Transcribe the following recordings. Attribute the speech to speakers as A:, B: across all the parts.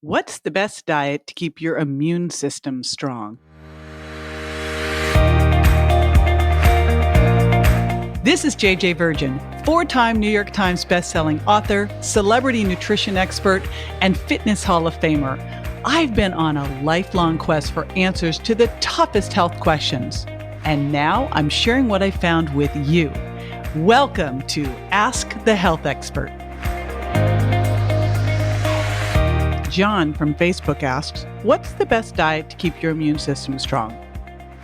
A: What's the best diet to keep your immune system strong? This is JJ Virgin, four-time New York Times bestselling author, celebrity nutrition expert, and fitness Hall of Famer. I've been on a lifelong quest for answers to the toughest health questions. And now I'm sharing what I found with you. Welcome to Ask the Health Expert. John from Facebook asks, what's the best diet to keep your immune system strong?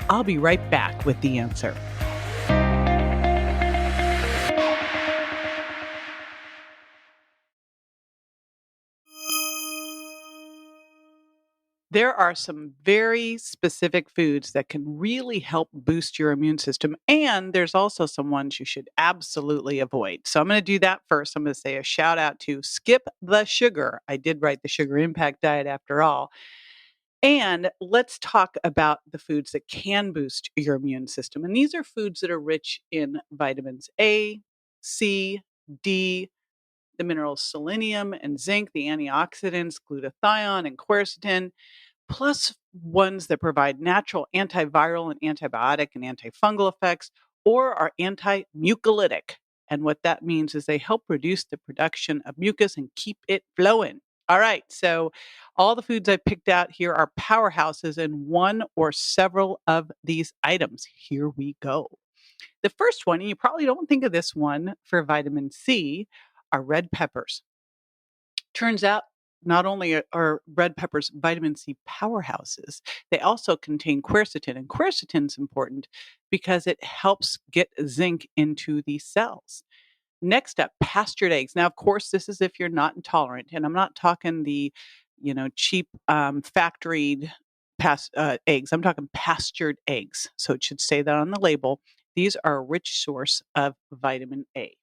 A: I'll be right back with the answer. There are some very specific foods that can really help boost your immune system. And there's also some ones you should absolutely avoid. So I'm going to do that first. I'm going to say a shout out to Skip the Sugar. I did write the Sugar Impact Diet after all. And let's talk about the foods that can boost your immune system. And these are foods that are rich in vitamins A, C, D, the minerals selenium and zinc, the antioxidants, glutathione and quercetin, plus ones that provide natural antiviral and antibiotic and antifungal effects or are anti-mucolytic. And what that means is they help reduce the production of mucus and keep it flowing. All right, so all the foods I picked out here are powerhouses in one or several of these items. Here we go. The first one, and you probably don't think of this one for vitamin C, are red peppers. Turns out not only are red peppers vitamin C powerhouses, they also contain quercetin. And quercetin is important because it helps get zinc into the cells. Next up, pastured eggs. Now, of course, this is if you're not intolerant. And I'm not talking the, cheap factory eggs. I'm talking pastured eggs. So it should say that on the label. These are a rich source of vitamin A.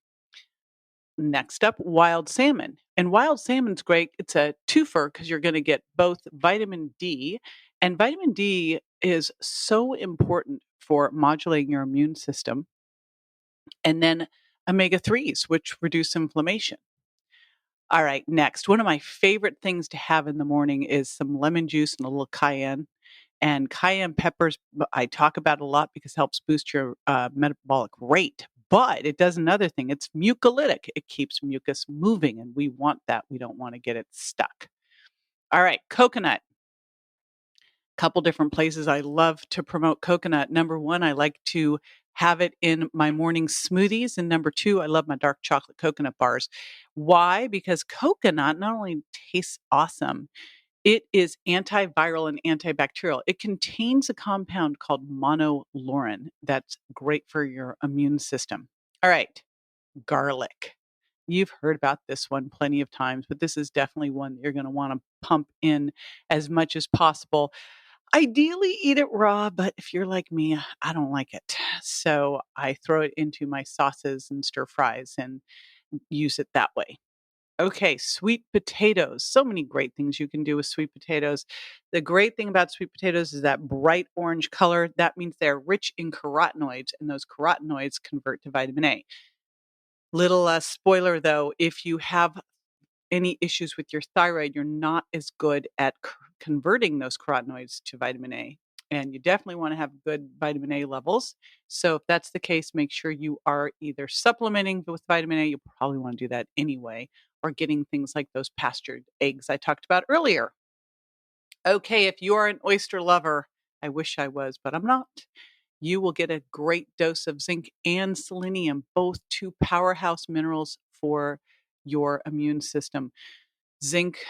A: Next up, wild salmon. And wild salmon's great. It's a twofer because you're going to get both vitamin D, and vitamin D is so important for modulating your immune system. And then omega 3s, which reduce inflammation. All right, next, one of my favorite things to have in the morning is some lemon juice and a little cayenne. And cayenne peppers, I talk about a lot because it helps boost your metabolic rate. But it does another thing. It's mucolytic. It keeps mucus moving, and we want that. We don't want to get it stuck. All right, coconut. Couple different places I love to promote coconut. Number one, I like to have it in my morning smoothies. And number two, I love my dark chocolate coconut bars. Why? Because coconut not only tastes awesome, it is antiviral and antibacterial. It contains a compound called monolaurin that's great for your immune system. All right, garlic. You've heard about this one plenty of times, but this is definitely one that you're going to want to pump in as much as possible. Ideally, eat it raw, but if you're like me, I don't like it. So I throw it into my sauces and stir fries and use it that way. Okay, sweet potatoes. So many great things you can do with sweet potatoes. The great thing about sweet potatoes is that bright orange color. That means they're rich in carotenoids, and those carotenoids convert to vitamin A. Little spoiler though, if you have any issues with your thyroid, you're not as good at converting those carotenoids to vitamin A. And you definitely want to have good vitamin A levels. So if that's the case, make sure you are either supplementing with vitamin A, you probably want to do that anyway, or getting things like those pastured eggs I talked about earlier. Okay, if you are an oyster lover, I wish I was, but I'm not. You will get a great dose of zinc and selenium, both two powerhouse minerals for your immune system. Zinc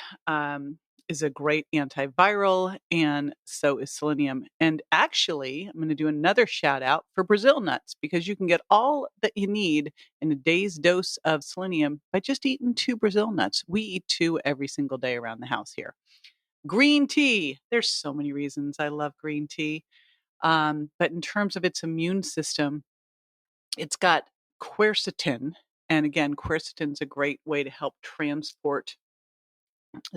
A: is a great antiviral, and so is selenium. And actually, I'm going to do another shout out for Brazil nuts because you can get all that you need in a day's dose of selenium by just eating 2 Brazil nuts. We eat 2 every single day around the house here. Green tea. There's so many reasons I love green tea. But in terms of its immune system, it's got quercetin. And again, quercetin is a great way to help transport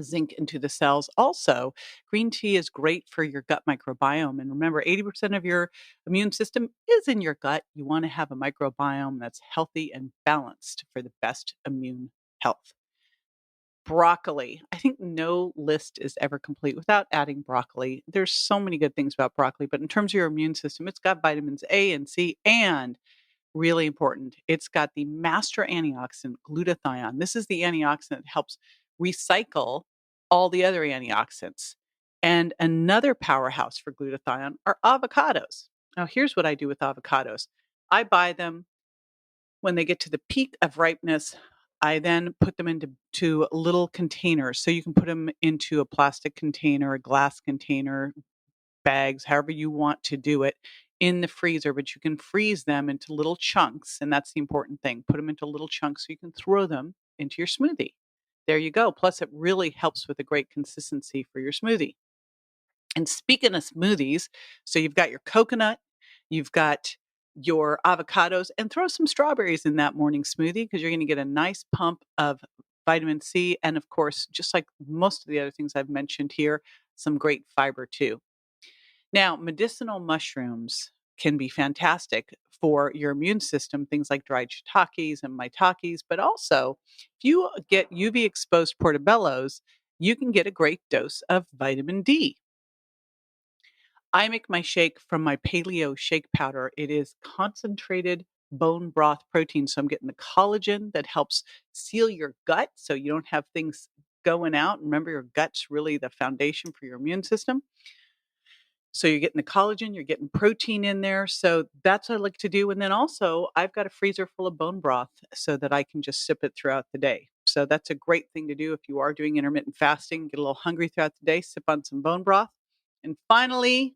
A: zinc into the cells. Also, green tea is great for your gut microbiome. And remember, 80% of your immune system is in your gut. You want to have a microbiome that's healthy and balanced for the best immune health. broccoli. I think no list is ever complete without adding broccoli. There's so many good things about broccoli, but in terms of your immune system, it's got vitamins A and C, and really important, it's got the master antioxidant glutathione. This is the antioxidant that helps recycle all the other antioxidants. And another powerhouse for glutathione are avocados. Now, here's what I do with avocados. I buy them when they get to the peak of ripeness. I then put them into little containers. So you can put them into a plastic container, a glass container, bags, however you want to do it, in the freezer, but you can freeze them into little chunks. And that's the important thing. Put them into little chunks so you can throw them into your smoothie. There you go. Plus, it really helps with a great consistency for your smoothie. And speaking of smoothies, so you've got your coconut, you've got your avocados, and throw some strawberries in that morning smoothie because you're going to get a nice pump of vitamin C. And of course, just like most of the other things I've mentioned here, some great fiber too. Now, medicinal mushrooms can be fantastic for your immune system, things like dried shiitakes and maitakes, but also if you get UV exposed portobellos, you can get a great dose of vitamin D. I make my shake from my paleo shake powder. It is concentrated bone broth protein. So I'm getting the collagen that helps seal your gut so you don't have things going out. Remember, your gut's really the foundation for your immune system. So you're getting the collagen, you're getting protein in there. So that's what I like to do. And then also, I've got a freezer full of bone broth so that I can just sip it throughout the day. So that's a great thing to do if you are doing intermittent fasting, get a little hungry throughout the day, sip on some bone broth. And finally,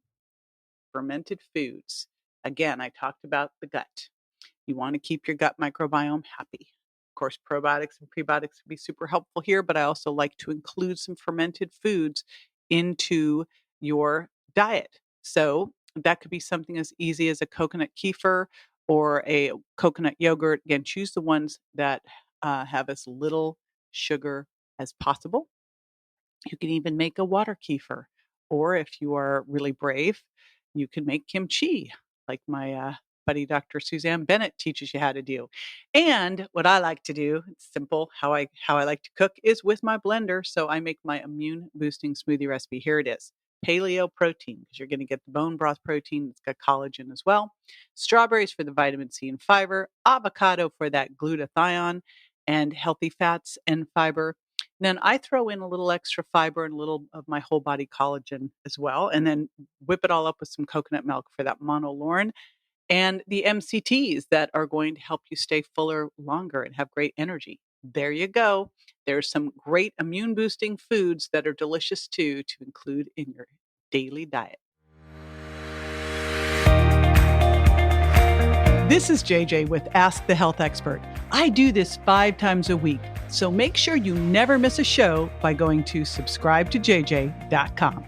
A: fermented foods. Again, I talked about the gut. You want to keep your gut microbiome happy. Of course, probiotics and prebiotics can be super helpful here, but I also like to include some fermented foods into your diet. So that could be something as easy as a coconut kefir or a coconut yogurt. Again, choose the ones that have as little sugar as possible. You can even make a water kefir, or if you are really brave, you can make kimchi, like my buddy Dr. Suzanne Bennett teaches you how to do. And what I like to do, it's simple, how I like to cook is with my blender. So I make my immune boosting smoothie recipe. Here it is. Paleo protein, because you're going to get the bone broth protein. It's got collagen as well. Strawberries for the vitamin C and fiber. Avocado for that glutathione and healthy fats and fiber. Then I throw in a little extra fiber and a little of my whole body collagen as well, and then whip it all up with some coconut milk for that monolaurin and the MCTs that are going to help you stay fuller longer and have great energy. There you go. There's some great immune boosting foods that are delicious too to include in your daily diet. This is JJ with Ask the Health Expert. I do this 5 times a week, so make sure you never miss a show by going to subscribetojj.com.